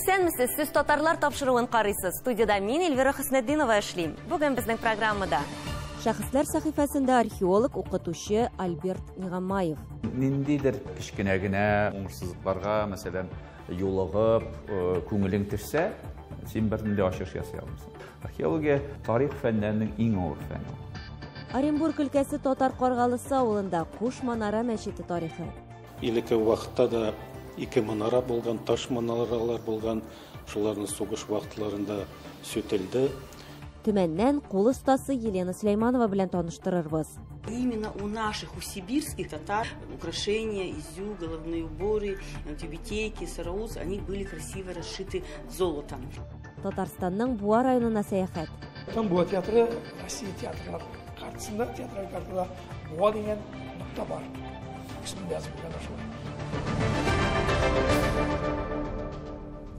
Исәнмесез, сез татарлар тапшыруын карыйсыз. Студияда мин Эльвира Хөснетдинова эшлим. Бүген безнең программада Шәхесләр сәхифәсендә археолог, укытучы Альберт Нигамаев. Ниндидер кичкенә генә уңышсызлыкларга, мәсәлән, юлыгып, күңелең төшсә, син бернинди ачыш ясый алмыйсың. Археология тарих фәннәренең иң авыр фәне. Оренбург өлкәсе Татар Каргалысы авылында Куш Манара мәчете тарихы. Илеке вакытта да ике манара булган, таш манаралар булган, шуларны сугыш вакытларында сөтелде. Төмәннән кул остасы Елена Сулейманова белән таныштырырбыз. Именно у наших, у сибирских татар украшения, изю, головные уборы, тюбетейки, сараус, они были красиво расшиты золотом. Татарстанның Буа районына сәяхәт. Там Буа театры, Россия театры картасында, театраль картада Буа деген нокта бар. Исемдә язып куйган шул.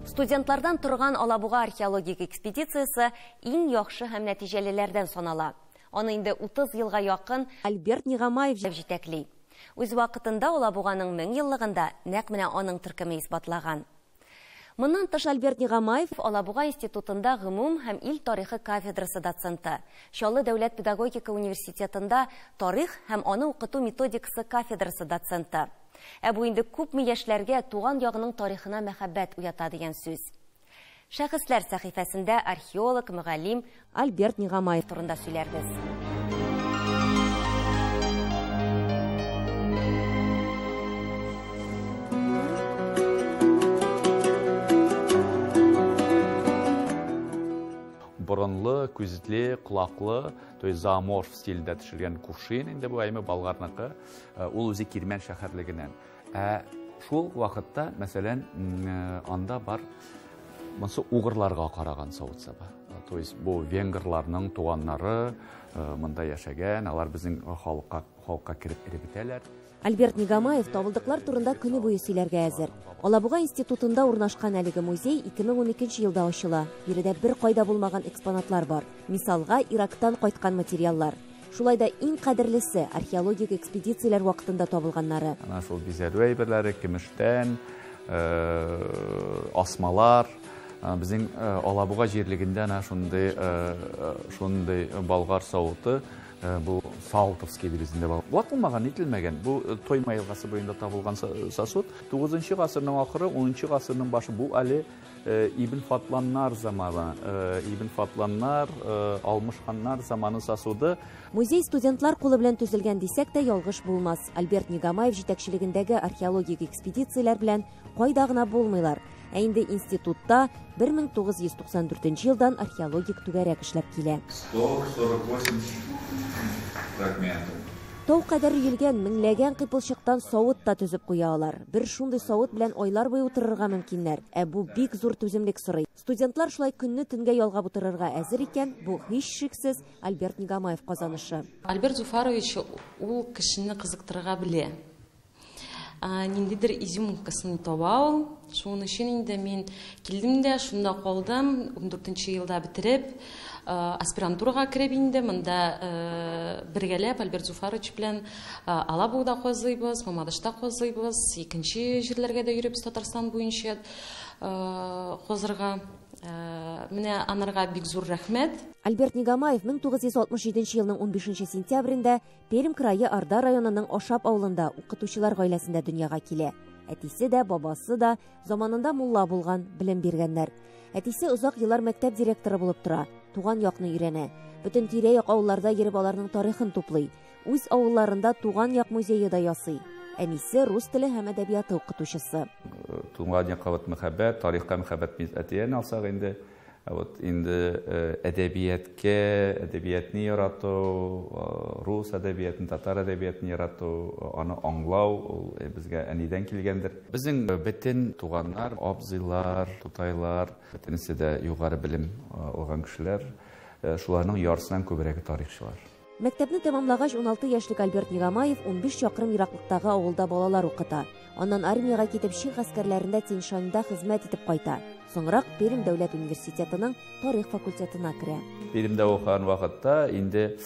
Студентлардан торган Алабуга археологик экспедициясе иң яхшы һәм нәтиҗәлеләрдән санала. Аны инде 30 елга якын Альберт Нигамаев җитәкли. Үз вакытында Алабуганың 1000 еллыгында нәкъ менә аның төркеме исбатлаган. Моннан тыш Альберт Нигамаев Алабуга институтында гомум һәм ил тарихы кафедрасы доценты, Чаллы дәүләт педагогика университетында тарих һәм аны укыту методикасы кафедрасы доценты. Бу инде күпме яшьләргә туган ягының тарихына мәхәббәт уята дигән сүз. Шәхесләр сәхифәсендә археолог, мөгаллим Альберт Нигамаев турында сөйләрбез. Борынлы, күзле, кулаклы, то есть зооморф стилендә төшергән кувшин инде бу әйме Болгарныкы, ул үзе Кирмән шәһәрлегеннән. Шул вакытта, мәсәлән, анда бар монсы угырларга караган савытсаба. То есть бу венгрларның туганнары монда яшәгән, алар безнең халыкка кирип бетәләр. Альберт Нигамаев табылдыклар турында көне буе сөйләргә әзер. Алабуга институтында урнашкан әлеге музей 2012 елда ачыла. Биредә бер кайда булмаган экспонатлар бар. Мисалга, Ирактан кайткан материаллар. Шулай да иң кадерлесе археологик экспедицияләр вакытында табылганнары. Ана шул бизәлү әйберләре, көмештән, асмалар. Безнең Алабуга җирлегендә ана шундый болгар савыты, бу Салтовский дигезендә бар. Ватылмаган, ителмәгән. Бу Тойма елгасы буенда табылган сосуд. 9-нчы гасырның ахыры, 10-нчы гасырның башы. Бу әле Ибн Фатланнар заманы. Ибн Фатланнар, Алмышханнар заманы сосуды. Музей студентлар кулы белән төзелгән дисәк тә ялгыш булмас. Альберт Нигамаев җитәкчелегендәге археологик экспедицияләр белән кайда гына булмыйлар. Инде институтта 1994 елдан археологик түгәрәк эшләп килә. 148 фрагменты. Тау кадәр өелгән меңләгән кыйпылчыктан савыт та төзеп куя алар. Бер шундый савыт белән айлар буе утырырга мөмкиннәр. Бу бик зур түземлек сорый. Студентлар шулай көнне төнгә ялгап утырырга әзер икән, бу һичшиксез Альберт Нигамаев казанышы. Альберт Зуфарович ул кешене кызыктырырга белә. Ниндидер изюмкасын таба ул. Шуның өчен инде мин килдем дә, шунда калдым. 14нче елда бетереп, аспирантурага кереп инде. Монда бергәләп Альберт Зуфарович белән Алабугада казыйбыз, Мамадышта казыйбыз, икенче җирләргә дә йөрибез Татарстан буенча казырга. Менә анарга бик зур рәхмәт. Альберт Нигамаев 1967 елның 15 сентябрендә Пермь крае Арда районының Ашап авылында укытучылар гаиләсендә дөньяга килә. Әтисе дә, бабасы да заманында мулла булган, белем биргәннәр. Әтисе озак еллар мәктәп директоры булып тора, туган якны өйрәнә. Бөтен тирә-як авылларда йөреп аларның тарихын туплый. Үз авылларында туган як музее да ясый. Әнисе рус теле һәм әдәбияты укытучысы. Туган якка мәхәббәт, тарихка мәхәббәт әтиен алсак инде, инде әдәбиятны ярату, рус әдәбиятын, татар әдәбиятын ярату, аны аңлау безгә әнидән килгәндер. Безнең бөтен туганнар, абзыйлар, тутайлар, бөтенесе дә югары белем алган кешеләр, шуларның ярсынан күбрәге тарихчылар. Мәктәпне тәмамлагач 16 яшьлек Альберт Нигамаев 15 чакрым ераклыктагы авылда балалар укыта. Аннан армияга китеп Шик гаскәрләрендә Тяньшаньда хезмәт итеп кайта. Соңрак Пермь дәүләт университетының тарих факультетына керә. Пермьдә укыган вакытта инде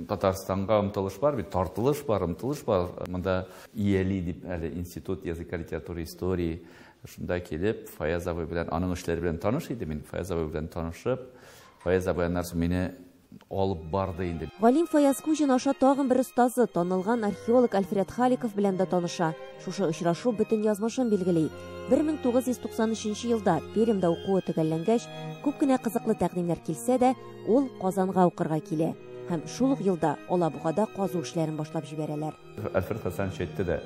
Татарстанга омтылыш бар, бит тартылыш бар, омтылыш бар. Монда ИЭЛИ дип әле институт языка, литература, история шунда килеп, Фаяз абый белән аның эшләре белән таныш иде. Мин Фаяз абый белән танышып, Фаяз абый мине алып барды инде. Галим Фаяз Кужин аша тагын бер остазы, танылган археолог Альфред Халиков белән дә таныша. Шушы очрашу бөтен язмышын билгели. 1993 елда Пермдә укуы төгәлләнгәч, күп кенә кызыклы тәкъдимнәр килсә дә, ул Казанга укырга килә. Һәм шул ук елда Алабугада казу эшләрен башлап җибәрәләр. Альфред Хасанович әйтте дә,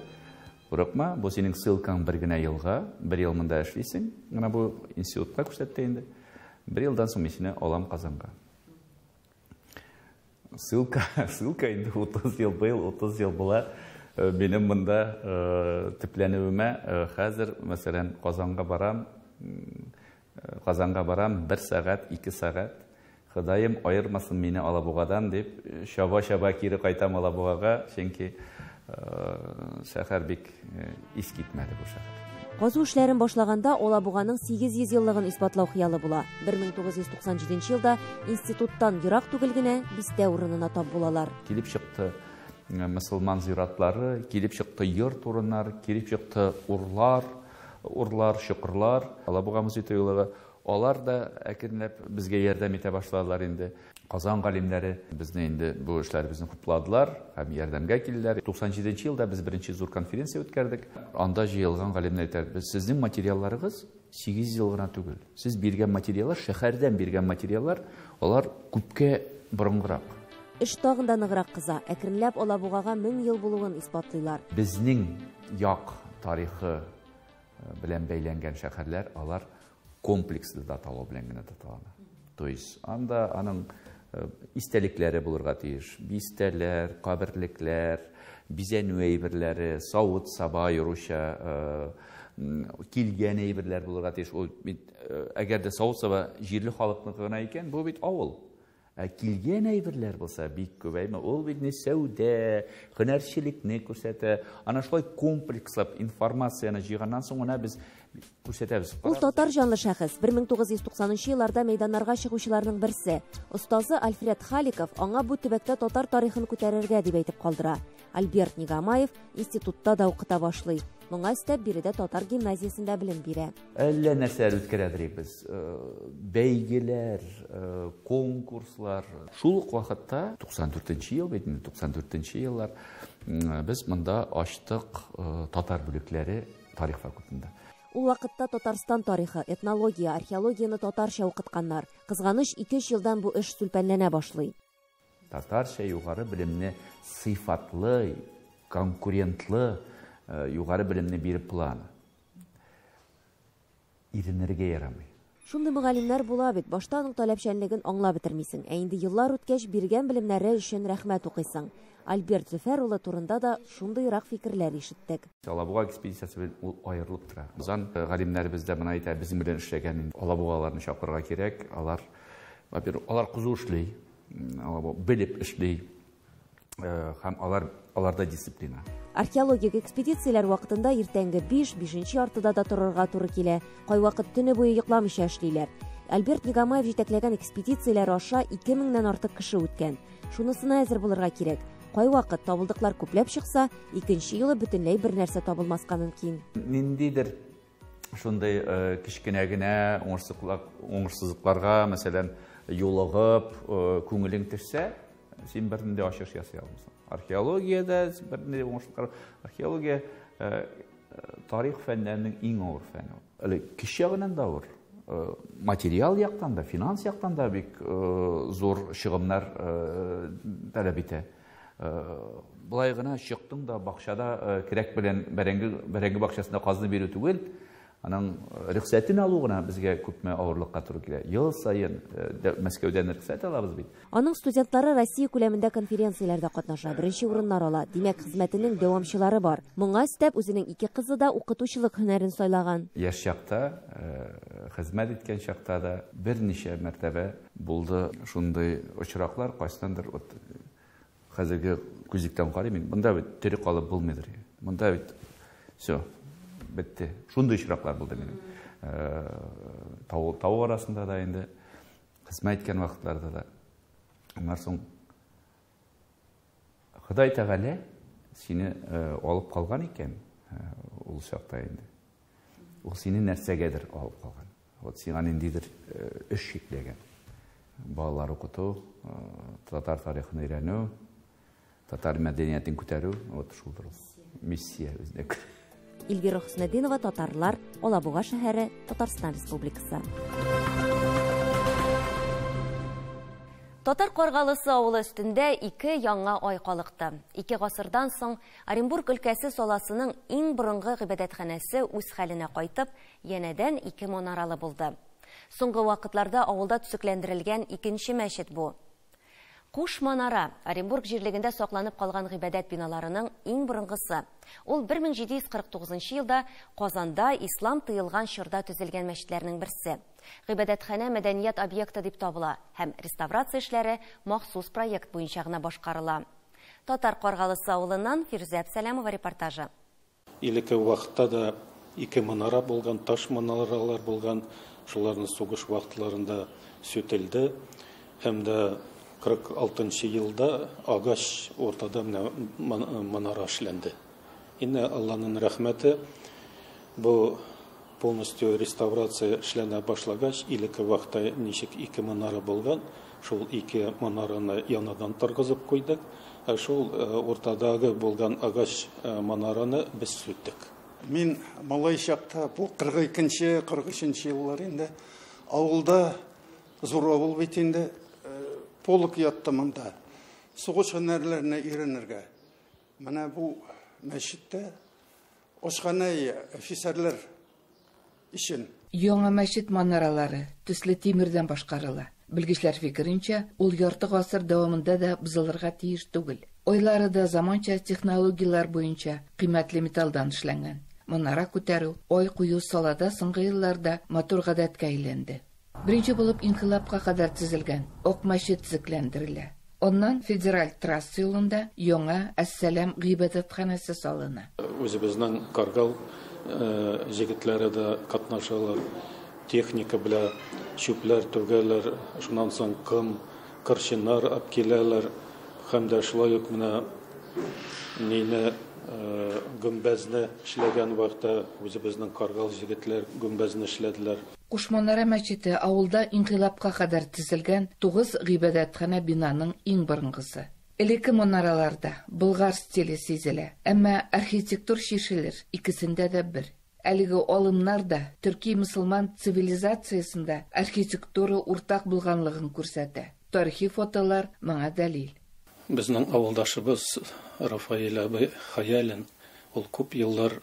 "Курыкма, бу синең ссылкаң бер генә елга, бер ел монда эшлисең, гына бу институтка күрсәтте инде. Бер елдан соң мин сине алам Казанга." Ссылка инде 30 ел был, 30 ел була. Минем монда төпләнүемә хәзер, мәсәлән, Казанга барам 1 сәгать, 2 сәгать. Ходаем аермасын мине Алабугадан дип, шаба кире кайтам Алабугага, чөнки шәһәр бик искитмәде бу шәһәр. Казу эшләрен башлаганда Алабуганың 800 еллыгын исбатлау хыялы була. 1997 елда институттан ерак түгел генә бистә урынына тап булалар. Килеп чыкты мөселман зиратлары, килеп чыкты йорт урыннар, килеп чыкты урлар, шукырлар. Алабуга музей-тыюлыгы алар да әкренләп безгә ярдәм итә башладылар инде. Казан галимнәре безне инде бу эшләребезне хупладылар һәм ярдәмгә килделәр. 97 елда без беренче зур конференция үткәрдек. Анда җыелган галимнәр әйтәләр, сезнең материалларыгыз 8 ел гына түгел. Сез биргән материаллар, шәһәрдән биргән материаллар, алар күпкә борынгырак. Эш тагын да ныграк кыза. Әкренләп Алабугага 1000 ел булуын исбатлыйлар. Безнең як тарихы белән бәйләнгән шәһәрләр, алар комплекслы даталау белән генә даталана. То есть анда аның истәлекләре булырга тиеш. Бистәләр, каберлекләр, бизәнү әйберләре, савыт-саба юруча килгән әйберләр булырга тиеш. Ул бит әгәр дә савыт-саба җирле халыкныкы гына икән, бу бит авыл. Килгән әйберләр булса бик күбәйме, ул бит сәүдә, һөнәрчелекне күрсәтә. Ана шулай комплекслап информацияны җыйганнан соң гына без күрсәтәбез. Ул татар җанлы шәхес. 1990 елларда мәйданнарга чыгучыларның берсе. Остазы Альфред Халиков аңа бу төбәктә татар тарихын күтәрергә дип әйтеп калдыра. Альберт Нигамаев институтта да укыта башлый. Моңа өстәп биредә татар гимназиясендә белем бирә. Әллә нәрсә үткәрәдек без. Бәйгеләр, конкурслар. Шул ук вакытта 94 ел, 94 еллар без монда ачтык татар бүлекләре тарих факультетында. Ул вакытта Татарстан тарихы, этнология, археологияны татарча укытканнар. Кызганыч 2 елдан бу эш сүлпәнләнә башлый. Татарча югары белемне сыйфатлы, конкурентлы югары белемне биреп планы. Иренергә ярамый. Шундый мөгаллимнәр була бит, башта аның таләпчәнлеген аңлап бетермисең, ә инде еллар үткәч биргән белемнәре өчен рәхмәт укыйсың. Альберт Зөфәр улы турында да шундыйрак фикерләр ишеттек. Алабуга экспедициясе ул аерылып тора. Безнең галимнәр бездә моны әйтә, безнең белән эшләгән Алабугаларны чакырырга кирәк. Алар кызу эшли, белеп эшли, һәм аларда дисциплина. Археологик экспедицияләр вакытында иртәнге 5-5 яртыда да торырга туры килә. Кайвакыт төне буе йокламыйча эшлиләр. Альберт Нигамаев җитәкләгән экспедицияләр аша 2000-нән артык кеше үткән. Шунысына әзер булырга кирәк. Кайвакыт табылдыклар күпләп чыкса, икенче елы бөтенләй бер нәрсә табылмаска мөмкин. Ниндидер шундай кичкенә генә уңышсызлыкларга, мәсәлән, юлыгып, күңелең төшсә, син бернинди ачыш ясый алмыйсың. Археологиядә бернинди уңышлыклар, археология тарих фәннәренең иң авыр фәне. Әле кеше ягыннан да авыр. Материал яктан да, финанс яктан да бик зур чыгымнар таләп итә. Булай гына чыктың да бакчада кирәк белән бәрәңге бакчасында казны бирү түгел, аның рөхсәтен алу гына безгә күпме авырлыкка туры килә. Ел сайын Мәскәүдән рөхсәт алабыз бит. Аның студентлары Россия күләмендә конференцияләрдә катнаша, беренче урыннар ала. Димәк, хезмәтенең дәвамчылары бар. Моңа өстәп үзенең 2 кызы да укытучылык һөнәрен сайлаган. Яшь чакта, хезмәт иткән чакта да берничә мәртәбә булды шундый очраклар, кайсындыр хәзерге күзиктән карыйм, монда бит тере калып булмыйдыр. Монда бит всё, бетте. Шундый очраклар булды минем. Тау арасында да инде хезмәт иткән вакытларда да Аңар соң Ходай Тәғәлә сине алып қалған екен, ул чакта инде. Ул сине нәрсәгәдер алып қалған. Вот сиңа ниндидер эш шикләгән. Балалар укыту, татар тарихын өйрәнү, татар мәдәниятен күтәрү, вот шулдыр. Миссия үздек. Эльвира Хөснетдинова, татарлар, Алабуга шәһәре, Татарстан Республикасы. Татар Каргалысы авылы өстендә 2 яңа ай калыкты. 2 гасырдан соң Оренбург өлкәсе саласының иң борынгы гыйбадәтханәсе үз хәленә кайтып, янәдән 2 манаралы булды. Соңгы вакытларда авылда төзекләндерелгән 2нче мәчет бу. Куш манара Оренбург җирлегендә сакланып калган гыйбадәт биналарының иң борынгысы. Ул 1749 елда Казанда ислам тыелган чорда төзелгән мәчетләрнең берсе. Гыйбадәтханә мәдәният объекты дип табыла һәм реставрация эшләре махсус проект буенча гына башкарыла. Татар Каргалысы авылыннан Фирүзә Әбсәләмова репортажы. Илеке вакытта да 2 манара булган, таш манаралар булган, шуларны сугыш вакытларында сүтелде. Һәм дә 46 елда агач ортада манара эшләнде. Инде Алланың рәхмәте, бу полностью реставрация эшләнә башлагач, илеке вакытта ничек 2 манара булган, шул 2 манараны янадан торгызып куйдык, ә шул ортадагы булган агач манараны без сүттек. Мин малай чакта, бу 42-нче, 43-нче еллар инде авылда зур авыл бит инде, полк ятты монда. Сугыш һөнәрләренә өйрәнергә. Менә бу мәчеттә ашханә офицерлар ишен. Яңа мәчет манаралары төсле тимердән башкарыла. Белгечләр фикеренчә, ул ярты гасыр дәвамында да бузылырга тиеш түгел. Ойлары да заманча технологиялар буенча кыйммәтле металлдан эшләнгән. Манара күтәрү, ай кую салада соңгы елларда матур гадәткә әйләнде. Беренче булып инкыйлабка кадәр төзелгән Ак мәчет төзекләндерелә. Оннан федераль трасса юлында яңа Әссәләм гыйбадәтханәсе салына. Үзебезнең Каргал җегетләре дә катнашалар. Техника белән чүпләр түгәләр, шуннан соң кырчыннар алып киләләр. Һәм дә шулай ук менә нине гөмбәзне эшләгән вакытта үзебезнең Каргал җегетләр гөмбәзне эшләделәр. Кушманара мәчете авылда инкыйлабка кадәр төзелгән 9 гыйбадәтханә бинаның иң борынгысы. Элекке манараларда болгар стиле сизелә, әмма архитектур шишелер икесендә дә бер. Әлеге алымнар да төрки мөселман цивилизациясендә архитектура уртак булганлыгын күрсәтә. Тарихи фотолар моңа дәлил. Безнең авылдашыбыз Рафаэль абый Хаялин, ул күп еллар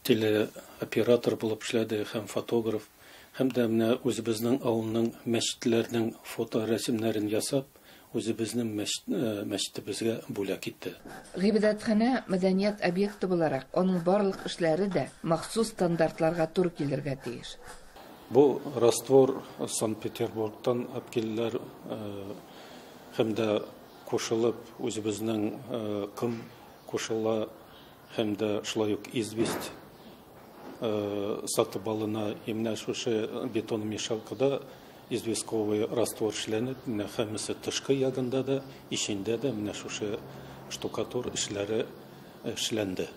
телеоператор булып эшләде һәм фотограф. Һәм дә менә үзебезнең авылның мәчетләренең фоторәсемнәрен ясап, үзебезнең мәчетебезгә бүләк итте. Гыйбадәтханә мәдәният объекты буларак, аның барлык эшләре дә махсус стандартларга туры килергә тиеш. Бу раствор Санкт-Петербургтан алып килделәр, һәм дә кушылып үзебезнең кым кушыла, һәм дә шулай ук известь сатып алына. Именно шушы бетономешалкада известковый раствор эшләнеп, менә һәммәсе тышкы ягында да, ичендә дә менә шушы штукатур эшләре эшләнде.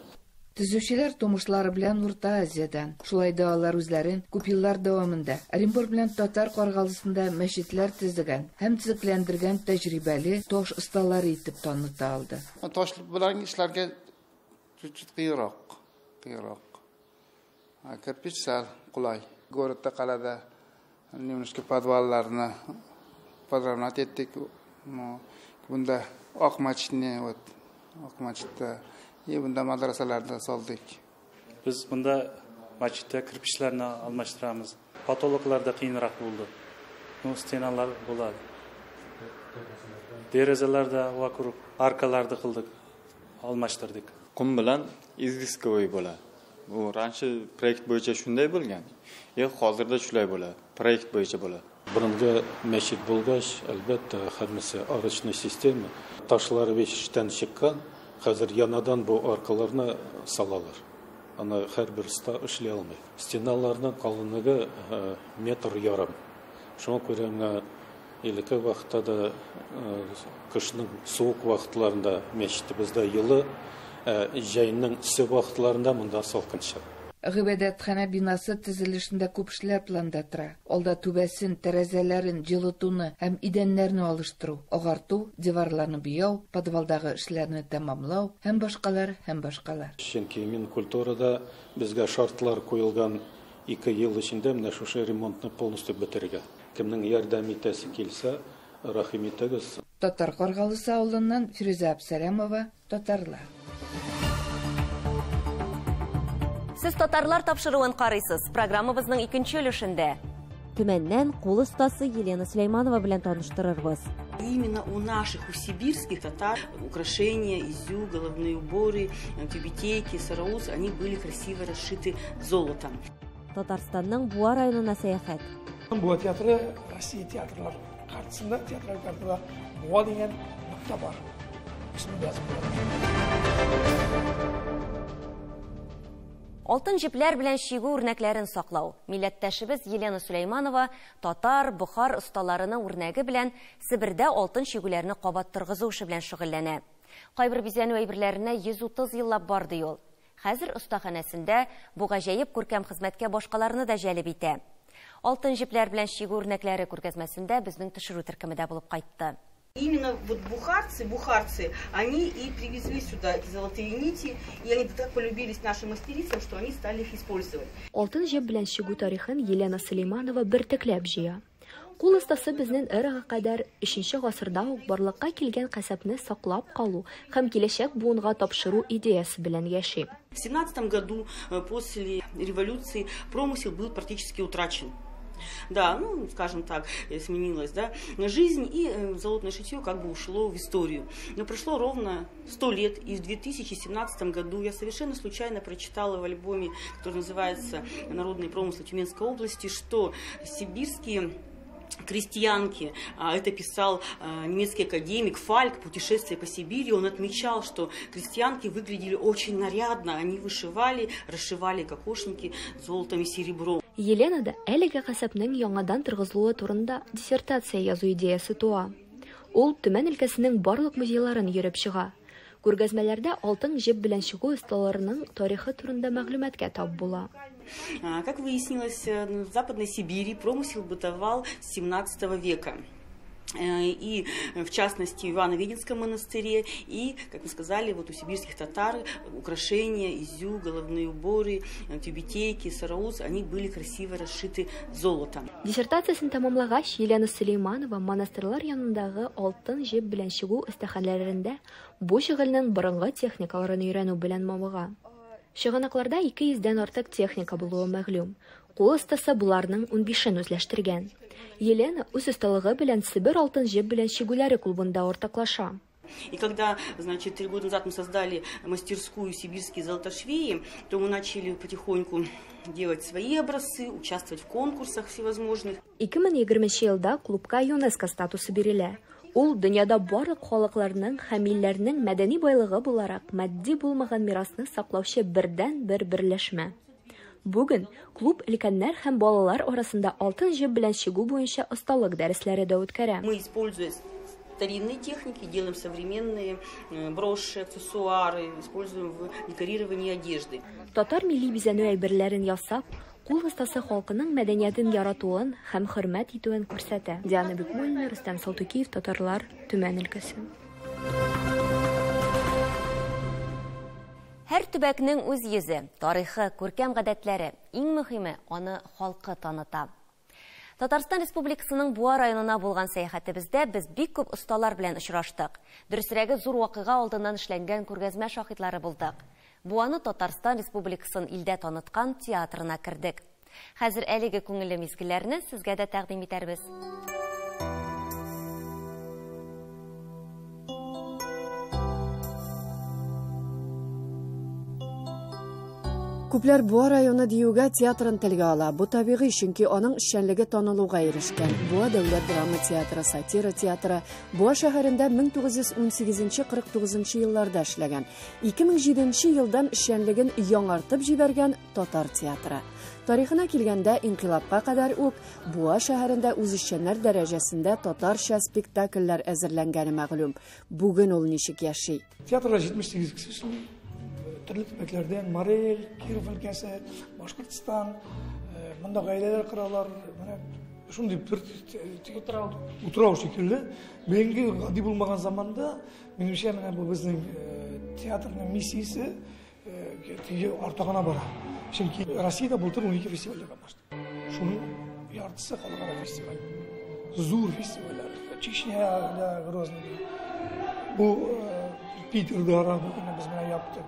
Төзүчеләр тумышлары белән Урта Азиядан, шулай да алар үзләрен күп еллар дәвамында Оренбург белән Татар Каргалысында мәчетләр төзегән һәм төзекләндергән тәҗрибәле таш осталары итеп таныта алды. Таш белән эшләргә чуть-чуть кыйрак. Кирпич сәл кулай. Городта калада немножко подвалларны подравнять еттик. Бунда ак мәчетне, вот ак мәчеттә и бунда мадрасаларда салдык. Biz bunda мәчеттә кирпичләрне алмаштырамыз. Потолокларда кыйнрак булды. Стеналар булады. Дерезаларда вокруг аркаларды кылдык, алмаштырдык. Кум белән изгисковый була. Бу раньше проект буенча шундай булган. Хәзердә шулай була. Проект буенча була. Борынгы мәчет булгач, әлбәттә, һәммәсе арычный система. Ташлары вешештән чыккан, хәзер янадан бу аркаларны салалар. Аны һәрбер уста эшли алмый. Стеналарның калынлыгы метр ярым. Шуңа күрә менә Илеке вакытта да кышның суык вакытларында мәчетебездә йылы, җәйнең эссе вакытларында монда салкынча. Гыйбадәтхана бинасы төзелешендә күп эшләр планда тора. Алда түбәсен, тәрәзәләрен, җылытуны һәм идәннәрне алыштыру, агарту, диварларны бияу, подвалдагы эшләрне тәмамлау һәм башкалар. Чөнки мин культурада безгә шартлар куелган 2 ел эчендә менә шушы ремонтны полностью бетерергә. Кемнең ярдәм итәсе килсә, рәхим итегез. Татар Каргалысы авылыннан Фирүзә Абсалямова, татарлар. Сез татарлар тапшыруын карыйсыз. Программабызның икенче өлешендә. Төмәннән кул остасы Елена Сулейманова белән таныштырырбыз. Именно у наших, у сибирских татар украшения, изю, головные уборы, тюбетейки, сараус, они были красиво расшиты золотом. Татарстанның Буа районына сәяхәт. Буа театры Россия театрлар картасында театраль картада Буа деген нокта бар. Исеме жазып қойған. Алтын җепләр белән чигү үрнәкләрен саклау. Милләттәшебез Елена Сулейманова татар, бухар осталарының үрнәге белән Себердә алтын чигүләрне кабат торгызу эше белән шөгыльләнә. Кайбер бизәнү әйберләренә 130 еллап барды ул. Хәзер остаханәсендә бу гаҗәеп күркәм хезмәткә башкаларны да җәлеп итә. Алтын җепләр белән чигү үрнәкләре күргәзмәсендә безнең төшерү төркемендә булып кайтты. Именно вот бухарцы, они и привезли сюда эти золотые нити, и они так полюбились нашим мастерицам, что они стали их использовать. Алтын җеп белән чигү тарихын Елена Сулейманова бертекләп җыя. Кул остасы безнең эрага кадәр 3нче гасырда ук барлыкка килгән касапны саклап калу һәм киләчәк буынга тапшыру идеясы белән яши. В 17 году после революции промысел был практически утрачен. Да, ну, скажем так, сменилась, да, жизнь, и золотное шитье как бы ушло в историю. Но прошло ровно 100 лет, и в 2017 году я совершенно случайно прочитала в альбоме, который называется «Народные промыслы Тюменской области», что сибирские крестьянки, это писал немецкий академик Фальк, «Путешествие по Сибири», он отмечал, что крестьянки выглядели очень нарядно, они вышивали, расшивали кокошники золотом и серебром. Елена да әлеге касапның яңадан торгызылуы турында диссертация язу идеясы туа. Ул Төмән өлкәсенең барлык музейларын йөреп чыга. Күргәзмәләрдә алтын җеп белән чигү осталарының тарихы турында мәгълүматкә тап була. Как выяснилось, в Западной Сибири промысел бытовал с 17 века. И в частности в Ивано-Виденском монастыре, и, как мы сказали, вот у сибирских татар украшения, изю, головные уборы, тюбетейки, сараус, они были красиво расшиты золотом. Диссертациясын тәмамлагач, Елена Сулейманова монастырлар янындагы алтын җеп белән чигү остаханәләрендә бу шөгыльнең борынгы техникаларын өйрәнү белән мавыга. Чыганакларда 200-дән артык техника булуы мәгълүм. Кул остасы буларның 15-ен үзләштергән. Елена үз осталыгы белән Себер алтын җеп белән чигүләре клубында ортаклаша. И когда, значит, 3 года назад мы создали мастерскую «Сибирские золотошвеи», то мы начали потихоньку делать свои образцы, участвовать в конкурсах всевозможных. 2020 елда клубка ЮНЕСКО статусы бирелә. Ул дөньяда барлык халыкларның һәм милләрнең мәдәни байлыгы буларак матди булмаган мирасны саклаучы бердән-бер берләшмә. Бүген клуб өлкәннәр һәм балалар арасында алтын җеп белән чигү буенча осталык дәресләре дә үткәрә. Мы используем старинные техники, делаем современные броши, аксессуары, используем в декорировании одежды. Татар милли бизәнү әйберләрен ясап, кул остасы халкының мәдәниятен яратуын һәм хөрмәт итүен күрсәтә. Диана Бекмуллина, Рустам Салтыкиев, татарлар, Төмән өлкәсе. Һәр төбәкнең үз йөзе, тарихы, күркәм гадәтләре, иң мөһиме аны халкы таныта. Татарстан Республикасының Буа районына булган сәяхәтебездә без бик күп осталар белән очраштык. Дөресрәге зур вакыйга алдыннан эшләнгән күргәзмә шаһитлары булдык. Буаны Татарстан Республикасын илдә таныткан театрына кердек. Хәзер әлеге күңелле мизгелләрне сезгә дә тәкъдим итәрбез. Күпләр Буа районы диюгә театрын телгә ала. Бу табигый, чөнки аның эшчәнлеге танылуга ирешкән. Буа дәүләт драма театры, сатира театры Буа шәһәрендә 1918-49 елларда эшләгән. 2007 елдан эшчәнлеген яңартып җибәргән татар театры. Тарихына килгәндә, инкыйлабка кадәр үк Буа шәһәрендә үзешчәннәр дәрәҗәсендә татарча спектакльләр әзерләнгәне мәгълүм. Бүген ул ничек яши? Театрда 78 кеше төрле төбәкләрдән, Марель, Киров өлкәсе, Башкортстан, монда гаиләләр коралар, менә шундый бер утрау шикелле. Бүгенге гади булмаган заманда, минемчә, менә бу безнең театрның миссиясе артыгына бара. Чөнки Россиядә былтыр 12 фестивальдә катнашты. Шуның яртысы халыкара фестиваль. Зур фестивальләр. Чечня, Грозный. Бу Питерда без менә яптык.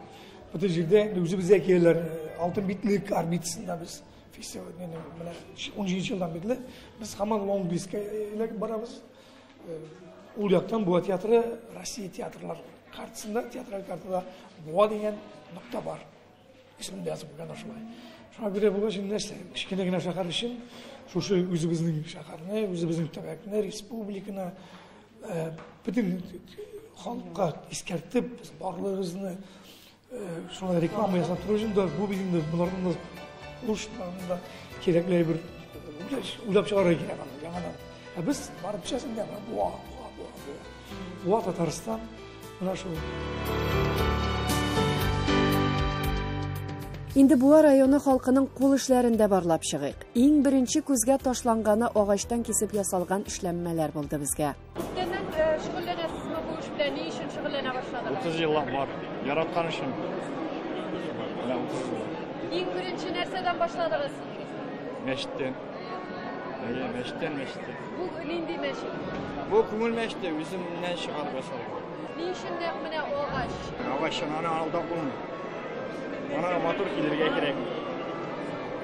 Bu жерде үзебездә киләләр алтын битлек орбитасында без фестиваль 17 елдан бирле без һаман Long Beachка барабыз. Ул яктан Буа театры Россия театрлар картасында, театраль картада Буа дигән нокта бар. Исемдә язып куйган шулай. Шуңа күрә бу өчен нәрсә? Кичкенә генә шәһәр өчен шушы үзебезнең шәһәрне, үзебезнең төбәкне, республиканы бөтен халыкка искәртеп, барлыгыбызны шулай реклама ясап тору өчен дә бу бигендә буларның да ушмагында кирәкле бер уйлап чыгарга кирәк аны яңадан. Без барып чәсендә Буа Татарстан менә шул. Инде Буа районы халкының кул эшләрендә барлап чыгыйк. Иң беренче күзгә ташланганы агачтан кисеп ясалган эшләнмәләр булды безгә. 30 yıllar var. Yaratkan işim. İlk birinci nereden başladınız? Meşitten. Meşitten. Bu nindi meşit? Bu kumul meşte. Üzümden çıkar basar. Niçin de mene o ağaç? Ağaçın ana alda bulun. Bana motor kilirge gerek.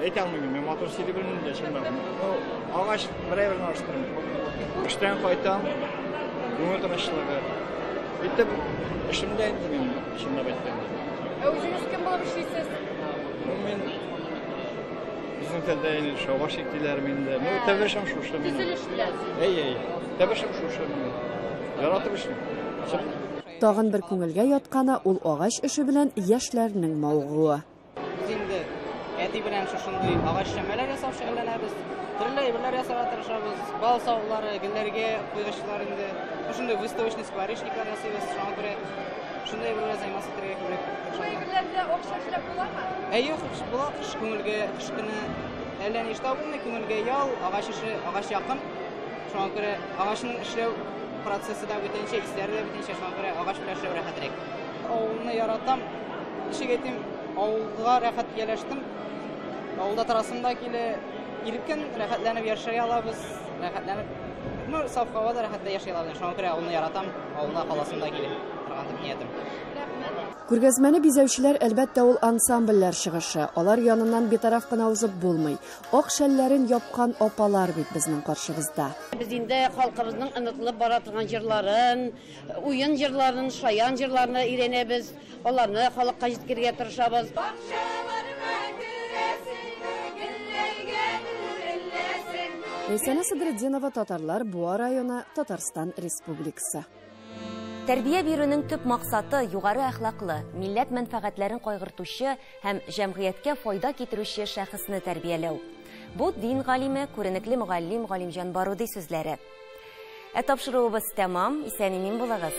Eytemliyim. Ben motor silibirinin de şimdi. O ağaç buraya bir açtım. İşten koytam. Bunu tanıştılar. Bitti. Şimdi benim şimdi bitti. Özünüz kim bulup işliysiniz? Ben bizim telde şova şekillerinde. Ne tebeşim şu şu. Düzülüşler. Ey. Tebeşim şu şu. Yaratып işim. Тагын бер күңелгә ятканы ул агач эше белән яшьләрнең мавыгуы. Biz инде әти белән шушындый агач шәмәләр ясап шөгыльләнәбез. Төрле әйберләр ясарга тырышабыз. Бал саулары, гөлләргә куйгычлар инде. Шундай выставочный скворечниклар ясыйбыз. Шуңа күрә шундай әйберләр займасы итәргә кирәк. Бу әйберләрдә акчачлап буламы? Юк, була. Күңелгә кышкыны әллә ни эштә булмый, күңелгә ял, агач эше, агач якын. Шуңа күрә агачның эшләү процессы да бүтәнчә, исләре дә бүтәнчә. Шуңа күрә агач белән эшләү рәхәтрәк. Авылны яратам. Кишегетим, авылга рәхәт ялаштым. Авылда торасымда килә, иркен рәхәтләнеп яшәй алабыз. Рәхәтләнеп, саф һавада рәхәтле яшәй алабыз. Шуңа күрә авылны яратам. Авылда каласымда килә. Торган дип ниятым. Күргәзмәне бизәүчеләр әлбәттә ул ансамбльләр чыгышы. Алар яныннан битараф кына узып булмый. Ак шәлләрен япкан апалар бит безнең каршыбызда. Без инде халкыбызның онытылып бара торган җырларын, уен җырларын, шаян җырларны өйрәнәбез. Аларны халыкка җиткерергә тырышабыз. Ләйсәнә Садретдинова, Татарлар, Буа районы, Татарстан Республикасы. Тәрбия бирүнең төп максаты югары әхлаклы, милләт мәнфәгатьләрен кайгыртучы һәм җәмгыятькә файда китерүче шәхесне тәрбияләү. Бу дин галиме, күренекле мөгаллим Галимҗан Баруди сүзләре. Тапшыруыбыз тәмам, исән-имин булыгыз.